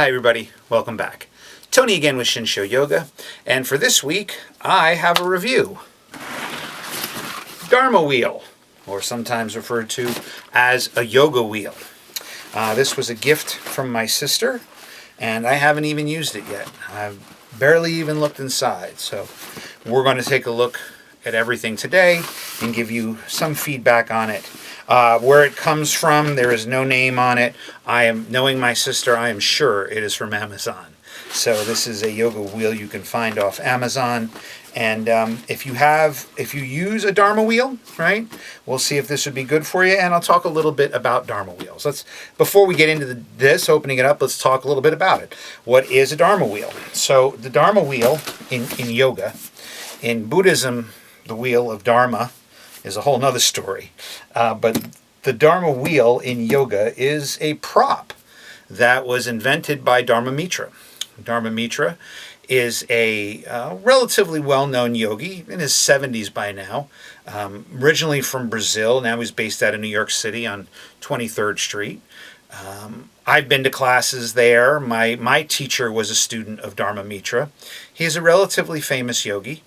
Hi everybody, welcome back. Tony again with Shinsho Yoga, and for this week I have a review. Dharma wheel, or sometimes referred to as a yoga wheel. This was a gift from my sister, and I haven't even used it yet. I've barely even looked inside, so we're going to take a look at everything today and give you some feedback on it. Where it comes from, there is no name on it. Knowing my sister, I am sure it is from Amazon. So this is a yoga wheel you can find off Amazon. And if you use a Dharma wheel, right, we'll see if this would be good for you. And I'll talk a little bit about Dharma wheels. Before we get into opening it up, let's talk a little bit about it. What is a Dharma wheel? So the Dharma wheel in yoga, in Buddhism, the wheel of Dharma is a whole nother story. But the Dharma wheel in yoga is a prop that was invented by Dharma Mittra. Dharma Mittra is a relatively well-known yogi, in his 70s by now. Originally from Brazil, now he's based out of New York City on 23rd Street. I've been to classes there. My teacher was a student of Dharma Mittra. He's a relatively famous yogi.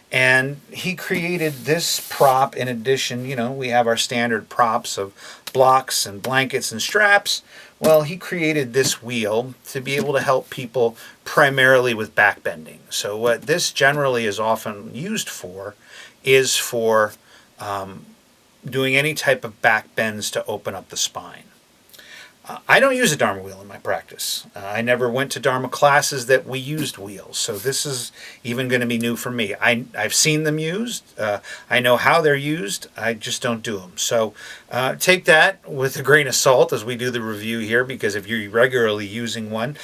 And he created this prop in addition, we have our standard props of blocks and blankets and straps. Well, he created this wheel to be able to help people primarily with back bending. So what this generally is often used for is for doing any type of back bends to open up the spine. I don't use a Dharma wheel in my practice. I never went to Dharma classes that we used wheels, so this is even going to be new for me. I've seen them used. I know how they're used. I just don't do them. So take that with a grain of salt as we do the review here, because if you're regularly using one,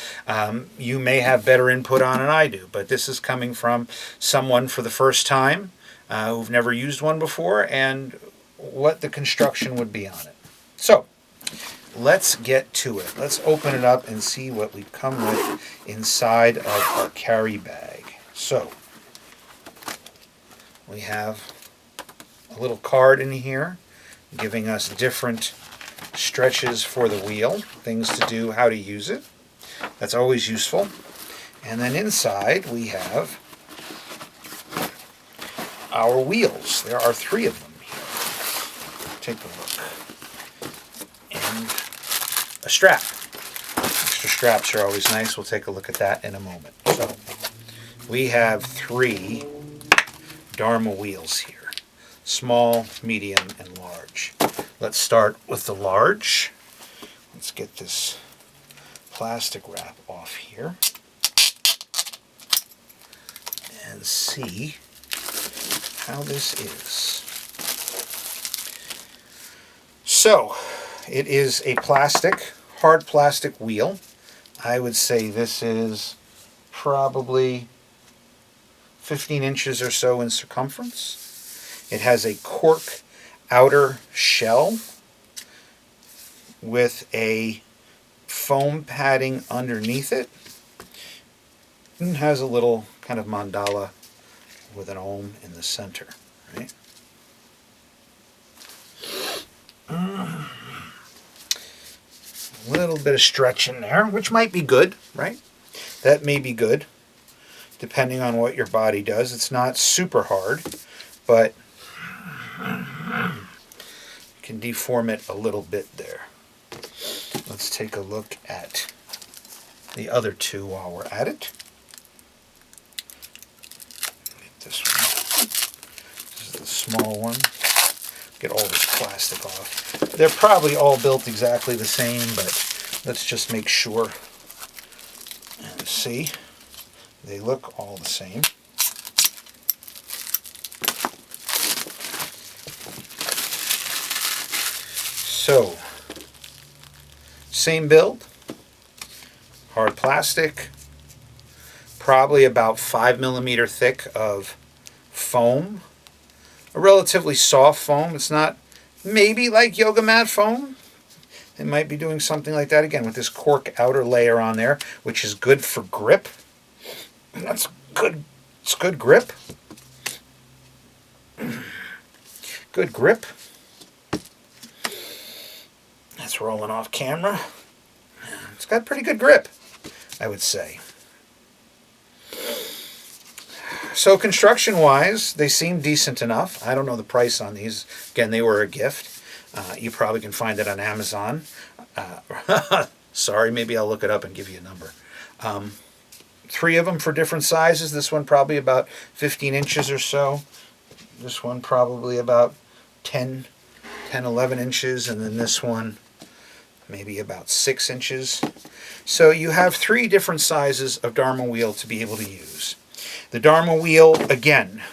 you may have better input on it than I do. But this is coming from someone for the first time who've never used one before, and what the construction would be on it. So let's get to it. Let's open it up and see what we've come with inside of our carry bag. So, we have a little card in here giving us different stretches for the wheel, things to do, how to use it. That's always useful. And then inside we have our wheels. There are 3 of them here. Take a look. And a strap. Extra straps are always nice. We'll take a look at that in a moment. So we have 3 Dharma wheels here. Small, medium, and large. Let's start with the large. Let's get this plastic wrap off here and see how this is. So, it is a hard plastic wheel. I would say this is probably 15 inches or so in circumference. It has a cork outer shell with a foam padding underneath it. And has a little kind of mandala with an Om in the center, right? A little bit of stretch in there, which might be good, right? That may be good, depending on what your body does. It's not super hard, but you can deform it a little bit there. Let's take a look at the other 2 while we're at it. Get this one. This is the small one. Get all this plastic off. They're probably all built exactly the same, but let's just make sure and see. They look all the same. So, same build, hard plastic, probably about 5 millimeter thick of foam. A relatively soft foam. It's not maybe like yoga mat foam. It might be doing something like that again with this cork outer layer on there, which is good for grip. That's good. It's good grip. Good grip. That's rolling off camera. It's got pretty good grip. I would say. So construction-wise, they seem decent enough. I don't know the price on these. Again, they were a gift. You probably can find it on Amazon. Sorry, maybe I'll look it up and give you a number. 3 of them for different sizes. This one probably about 15 inches or so. This one probably about 10, 11 inches. And then this one maybe about 6 inches. So you have 3 different sizes of Dharma wheel to be able to use. The Dharma wheel, again,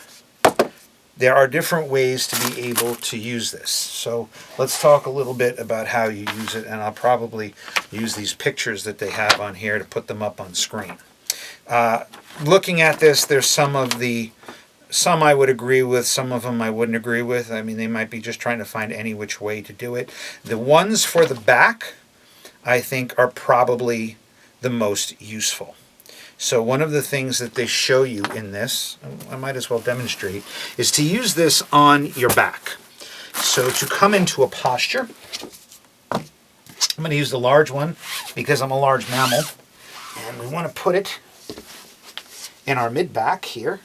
there are different ways to be able to use this. So let's talk a little bit about how you use it, and I'll probably use these pictures that they have on here to put them up on screen. Looking at this, there's some I would agree with, some of them I wouldn't agree with. I mean, they might be just trying to find any which way to do it. The ones for the back, I think, are probably the most useful. So one of the things that they show you in this, I might as well demonstrate, is to use this on your back. So to come into a posture, I'm going to use the large one because I'm a large mammal, and we want to put it in our mid-back here.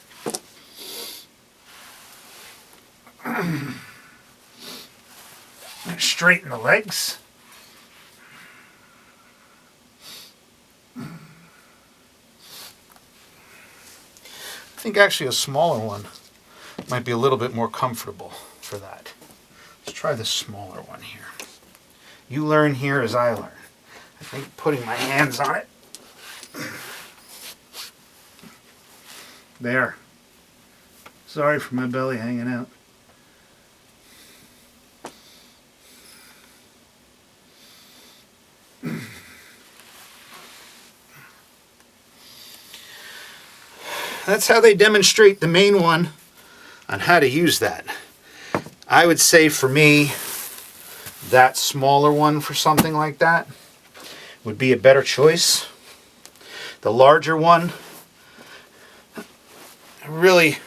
Straighten the legs. I think actually a smaller one might be a little bit more comfortable for that. Let's try the smaller one here. You learn here as I learn. I think putting my hands on it. There. Sorry for my belly hanging out. That's how they demonstrate the main one on how to use that. I would say for me, that smaller one for something like that would be a better choice. The larger one, really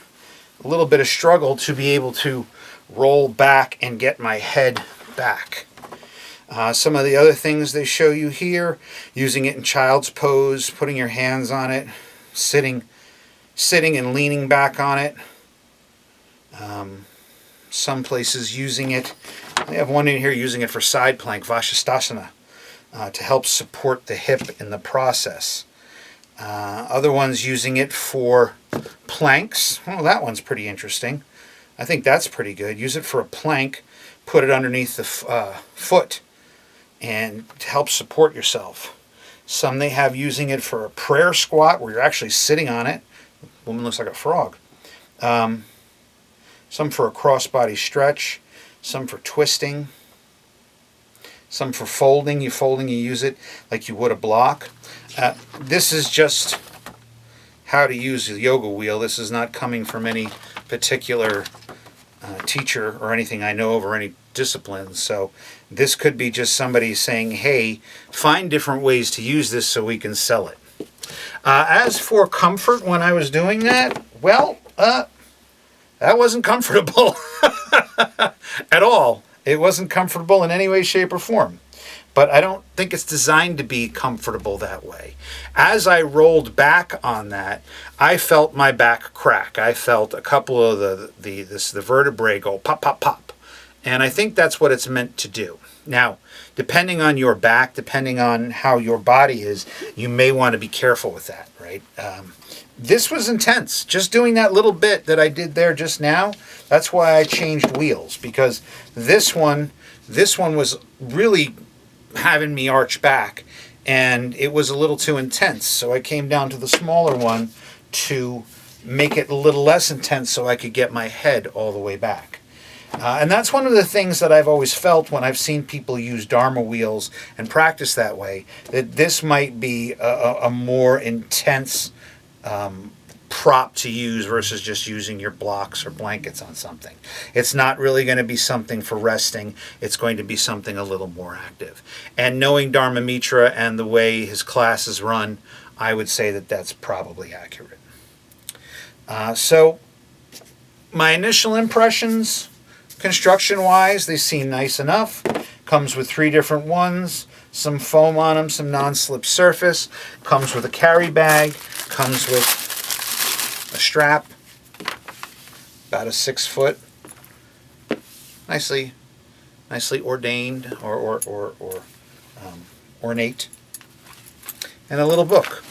a little bit of struggle to be able to roll back and get my head back. Some of the other things they show you here, using it in child's pose, putting your hands on it, sitting and leaning back on it. Some places using it. They have one in here using it for side plank, Vashisthasana, to help support the hip in the process. Other ones using it for planks. Oh, that one's pretty interesting. I think that's pretty good. Use it for a plank, put it underneath the foot, and to help support yourself. Some they have using it for a prayer squat where you're actually sitting on it. Woman looks like a frog. Some for a cross-body stretch. Some for twisting. Some for folding. You use it like you would a block. This is just how to use a yoga wheel. This is not coming from any particular teacher or anything I know of or any discipline. So this could be just somebody saying, hey, find different ways to use this so we can sell it. As for comfort when I was doing that, well, that wasn't comfortable at all. It wasn't comfortable in any way, shape, or form. But I don't think it's designed to be comfortable that way. As I rolled back on that, I felt my back crack. I felt a couple of the vertebrae go pop, pop, pop. And I think that's what it's meant to do. Now, depending on your back, depending on how your body is, you may want to be careful with that, right? This was intense. Just doing that little bit that I did there just now, that's why I changed wheels, because this one was really having me arch back, and it was a little too intense. So I came down to the smaller one to make it a little less intense so I could get my head all the way back. And that's one of the things that I've always felt when I've seen people use Dharma wheels and practice that way, that this might be a more intense prop to use versus just using your blocks or blankets on something. It's not really going to be something for resting. It's going to be something a little more active. And knowing Dharma Mittra and the way his classes run, I would say that that's probably accurate. So my initial impressions, construction-wise, they seem nice enough. Comes with 3 different ones. some foam on them, some non-slip surface. Comes with a carry bag. Comes with a strap. About a 6 foot. Nicely ordained or ornate. And a little book.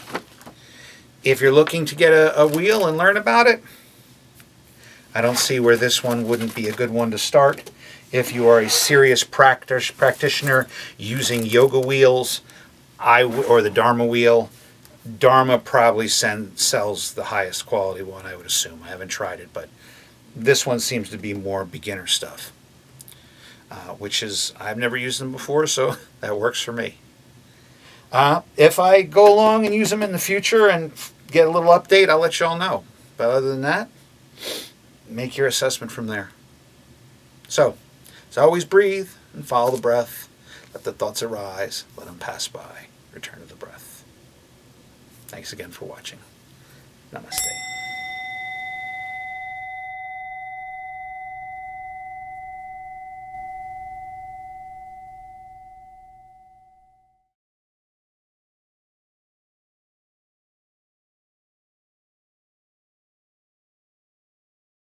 If you're looking to get a wheel and learn about it, I don't see where this one wouldn't be a good one to start. If you are a serious practitioner using yoga wheels, or the Dharma wheel, Dharma probably sells the highest quality one, I would assume. I haven't tried it, but this one seems to be more beginner stuff, which is, I've never used them before, so that works for me. If I go along and use them in the future and get a little update, I'll let you all know. But other than that, make your assessment from there. So, as always, breathe and follow the breath. Let the thoughts arise. Let them pass by. Return to the breath. Thanks again for watching. Namaste.